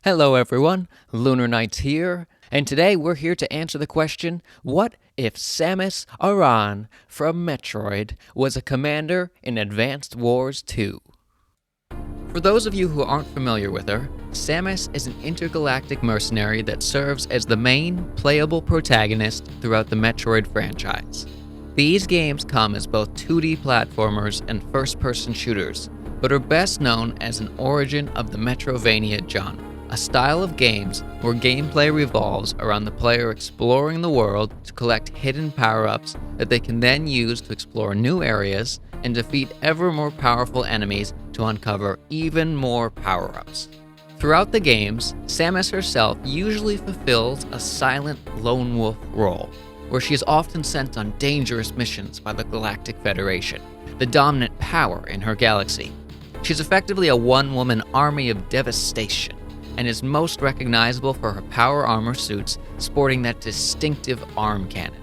Hello everyone, Lunar Knights here, and today we're here to answer the question, what if Samus Aran from Metroid was a commander in Advanced Wars 2? For those of you who aren't familiar with her, Samus is an intergalactic mercenary that serves as the main, playable protagonist throughout the Metroid franchise. These games come as both 2D platformers and first-person shooters, but are best known as an origin of the Metroidvania genre, a style of games where gameplay revolves around the player exploring the world to collect hidden power-ups that they can then use to explore new areas and defeat ever more powerful enemies to uncover even more power-ups. Throughout the games, Samus herself usually fulfills a silent lone wolf role, where she is often sent on dangerous missions by the Galactic Federation, the dominant power in her galaxy. She's effectively a one-woman army of devastation, and is most recognizable for her power armor suits sporting that distinctive arm cannon.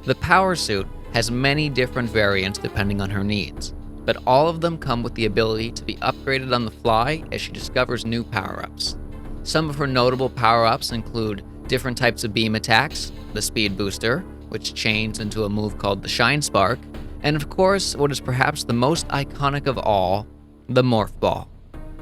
The power suit has many different variants depending on her needs, but all of them come with the ability to be upgraded on the fly as she discovers new power-ups. Some of her notable power-ups include different types of beam attacks, the Speed Booster, which chains into a move called the Shine Spark, and of course, what is perhaps the most iconic of all, the Morph Ball.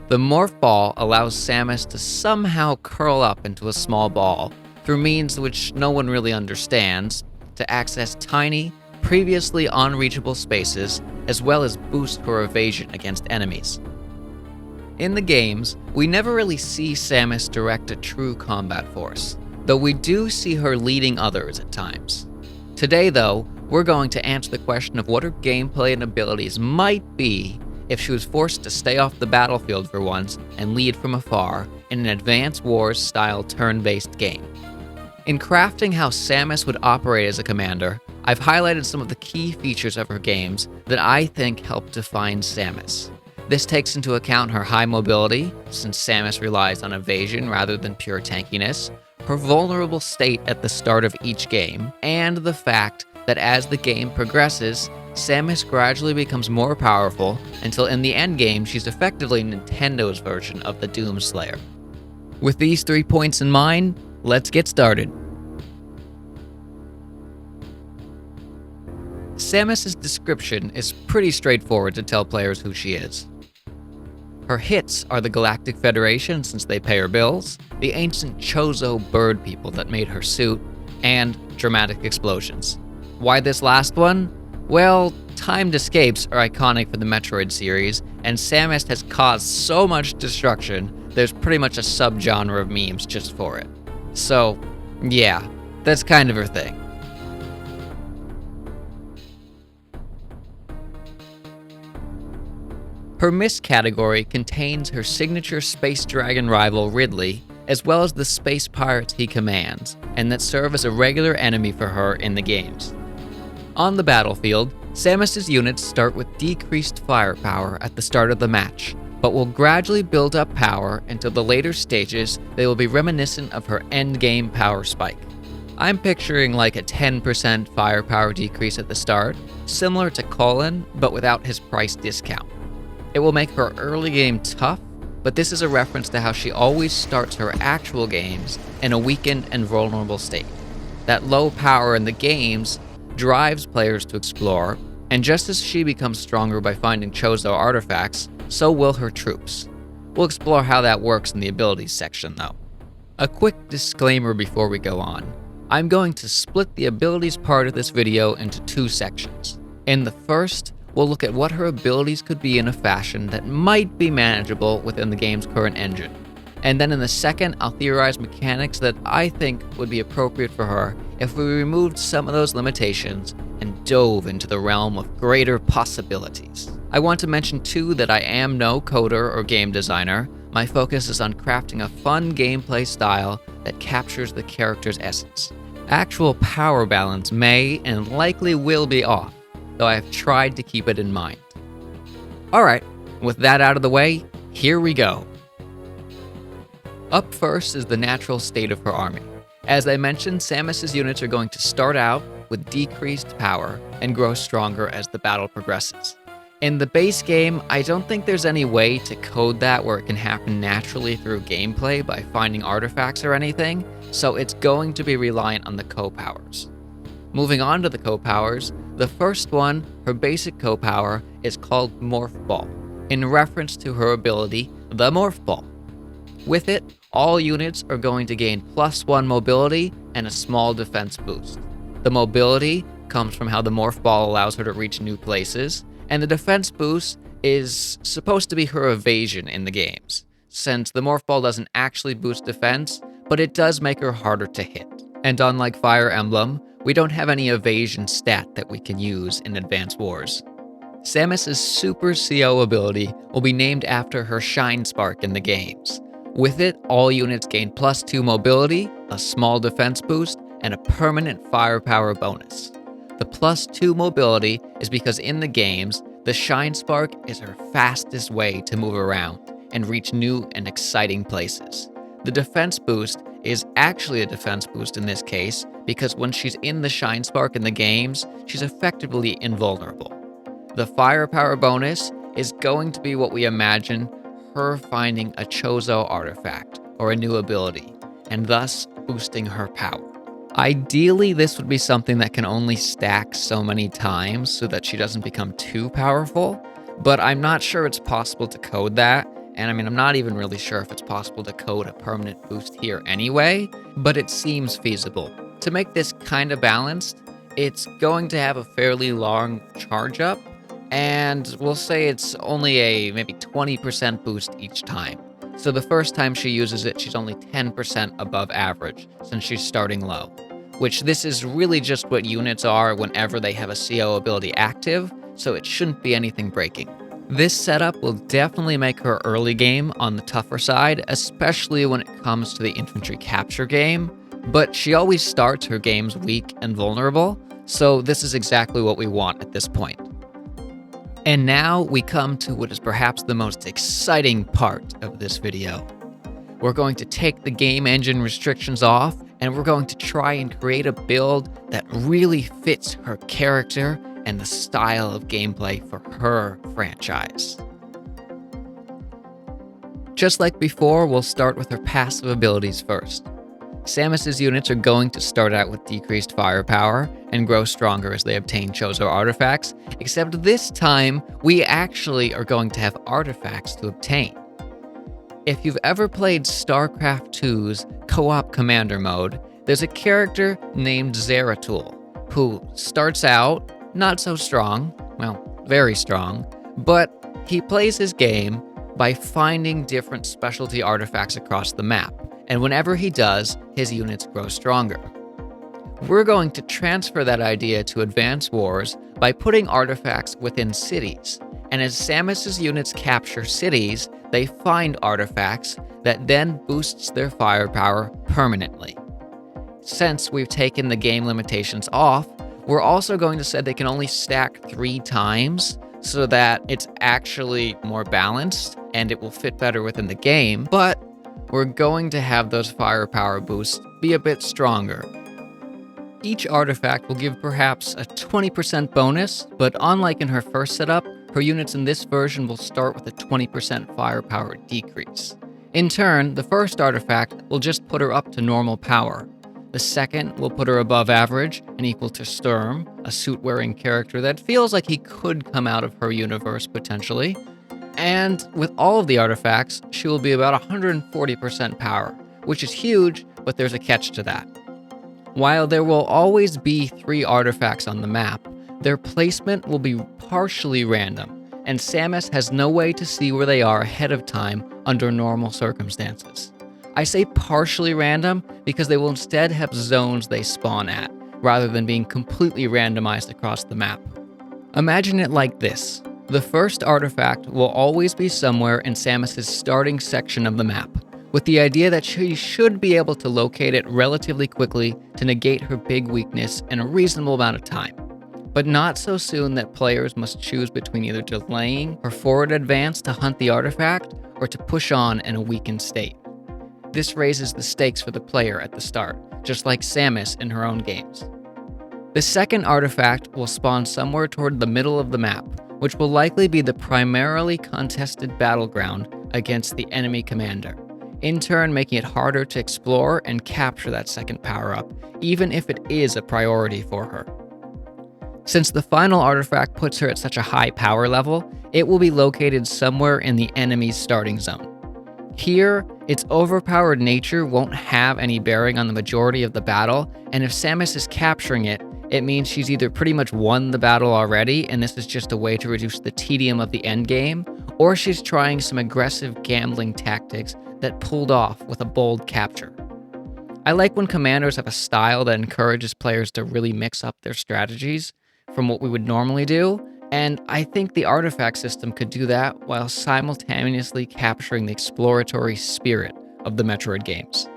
The Morph Ball allows Samus to somehow curl up into a small ball through means which no one really understands to access tiny, previously unreachable spaces, as well as boost her evasion against enemies. In the games, we never really see Samus direct a true combat force, though we do see her leading others at times. Today, though, we're going to answer the question of what her gameplay and abilities might be if she was forced to stay off the battlefield for once and lead from afar in an Advance Wars-style turn-based game. In crafting how Samus would operate as a commander, I've highlighted some of the key features of her games that I think help define Samus. This takes into account her high mobility, since Samus relies on evasion rather than pure tankiness, her vulnerable state at the start of each game, and the fact that as the game progresses, Samus gradually becomes more powerful until in the endgame she's effectively Nintendo's version of the Doomslayer. With these 3 points in mind, let's get started. Samus's description is pretty straightforward to tell players who she is. Her hits are the Galactic Federation since they pay her bills, the ancient Chozo bird people that made her suit, and dramatic explosions. Why this last one? Well, timed escapes are iconic for the Metroid series, and Samus has caused so much destruction, there's pretty much a subgenre of memes just for it. So, yeah, that's kind of her thing. Her miss category contains her signature space dragon rival Ridley, as well as the space pirates he commands, and that serve as a regular enemy for her in the games. On the battlefield, Samus's units start with decreased firepower at the start of the match, but will gradually build up power until the later stages they will be reminiscent of her endgame power spike. I'm picturing like a 10% firepower decrease at the start, similar to Colin, but without his price discount. It will make her early game tough, but this is a reference to how she always starts her actual games in a weakened and vulnerable state. That low power in the games drives players to explore, and just as she becomes stronger by finding Chozo artifacts, so will her troops. We'll explore how that works in the abilities section though. A quick disclaimer before we go on. I'm going to split the abilities part of this video into 2 sections. In the first, we'll look at what her abilities could be in a fashion that might be manageable within the game's current engine. And then in the second, I'll theorize mechanics that I think would be appropriate for her if we removed some of those limitations and dove into the realm of greater possibilities. I want to mention too that I am no coder or game designer. My focus is on crafting a fun gameplay style that captures the character's essence. Actual power balance may and likely will be off, though I have tried to keep it in mind. Alright, with that out of the way, here we go. Up first is the natural state of her army. As I mentioned, Samus's units are going to start out with decreased power and grow stronger as the battle progresses. In the base game, I don't think there's any way to code that where it can happen naturally through gameplay by finding artifacts or anything, so it's going to be reliant on the co-powers. Moving on to the co-powers, the first one, her basic co-power, is called Morph Ball, in reference to her ability, the Morph Ball. With it, all units are going to gain +1 mobility and a small defense boost. The mobility comes from how the Morph Ball allows her to reach new places, and the defense boost is supposed to be her evasion in the games, since the Morph Ball doesn't actually boost defense, but it does make her harder to hit. And unlike Fire Emblem, we don't have any evasion stat that we can use in Advance Wars. Samus's Super CO ability will be named after her Shine Spark in the games. With it, all units gain +2 mobility, a small defense boost, and a permanent firepower bonus. The +2 mobility is because in the games, the Shine Spark is her fastest way to move around and reach new and exciting places. The defense boost is actually a defense boost in this case because when she's in the Shine Spark in the games, she's effectively invulnerable. The firepower bonus is going to be what we imagine her finding a Chozo artifact or a new ability, and thus boosting her power. Ideally, this would be something that can only stack so many times so that she doesn't become too powerful, but I'm not sure it's possible to code that, and I'm not even really sure if it's possible to code a permanent boost here anyway, but it seems feasible. To make this kind of balanced, it's going to have a fairly long charge up, and we'll say it's only a maybe 20% boost each time. So the first time she uses it, she's only 10% above average, since she's starting low. Which this is really just what units are whenever they have a CO ability active, so it shouldn't be anything breaking. This setup will definitely make her early game on the tougher side, especially when it comes to the infantry capture game, but she always starts her games weak and vulnerable, so this is exactly what we want at this point. And now we come to what is perhaps the most exciting part of this video. We're going to take the game engine restrictions off, and we're going to try and create a build that really fits her character and the style of gameplay for her franchise. Just like before, we'll start with her passive abilities first. Samus's units are going to start out with decreased firepower and grow stronger as they obtain Chozo artifacts, except this time, we actually are going to have artifacts to obtain. If you've ever played StarCraft 2's co-op commander mode, there's a character named Zeratul, who starts out not so strong, well, very strong, but he plays his game by finding different specialty artifacts across the map, and whenever he does, his units grow stronger. We're going to transfer that idea to Advance Wars by putting artifacts within cities, and as Samus's units capture cities, they find artifacts that then boosts their firepower permanently. Since we've taken the game limitations off, we're also going to say they can only stack 3 times so that it's actually more balanced and it will fit better within the game, but we're going to have those firepower boosts be a bit stronger. Each artifact will give perhaps a 20% bonus, but unlike in her first setup, her units in this version will start with a 20% firepower decrease. In turn, the first artifact will just put her up to normal power. The second will put her above average and equal to Sturm, a suit-wearing character that feels like he could come out of her universe potentially. And with all of the artifacts, she will be about 140% power, which is huge, but there's a catch to that. While there will always be 3 artifacts on the map, their placement will be partially random, and Samus has no way to see where they are ahead of time under normal circumstances. I say partially random because they will instead have zones they spawn at, rather than being completely randomized across the map. Imagine it like this. The first artifact will always be somewhere in Samus's starting section of the map, with the idea that she should be able to locate it relatively quickly to negate her big weakness in a reasonable amount of time, but not so soon that players must choose between either delaying her forward advance to hunt the artifact or to push on in a weakened state. This raises the stakes for the player at the start, just like Samus in her own games. The second artifact will spawn somewhere toward the middle of the map, which will likely be the primarily contested battleground against the enemy commander, in turn making it harder to explore and capture that second power-up, even if it is a priority for her. Since the final artifact puts her at such a high power level, it will be located somewhere in the enemy's starting zone. Here, its overpowered nature won't have any bearing on the majority of the battle, and if Samus is capturing it, it means she's either pretty much won the battle already, and this is just a way to reduce the tedium of the endgame, or she's trying some aggressive gambling tactics that pulled off with a bold capture. I like when commanders have a style that encourages players to really mix up their strategies from what we would normally do, and I think the artifact system could do that while simultaneously capturing the exploratory spirit of the Metroid games.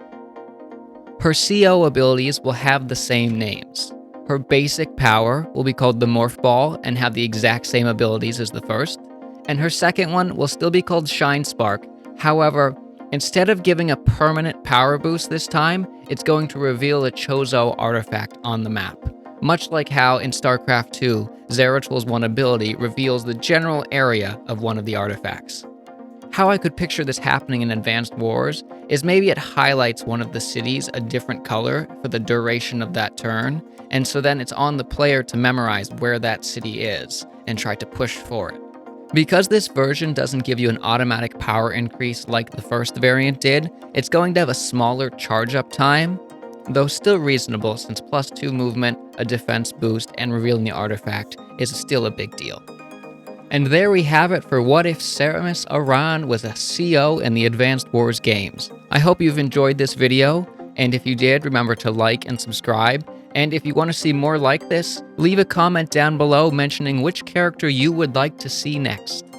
Her CO abilities will have the same names. Her basic power will be called the Morph Ball and have the exact same abilities as the first, and her second one will still be called Shine Spark. However, instead of giving a permanent power boost this time, it's going to reveal a Chozo artifact on the map. Much like how in StarCraft 2, Zeratil's one ability reveals the general area of one of the artifacts. How I could picture this happening in Advanced Wars is maybe it highlights one of the cities a different color for the duration of that turn, and so then it's on the player to memorize where that city is and try to push for it. Because this version doesn't give you an automatic power increase like the first variant did, it's going to have a smaller charge-up time, though still reasonable since +2 movement, a defense boost, and revealing the artifact is still a big deal. And there we have it for what if Samus Aran was a CO in the Advanced Wars games. I hope you've enjoyed this video, and if you did, remember to like and subscribe. And if you want to see more like this, leave a comment down below mentioning which character you would like to see next.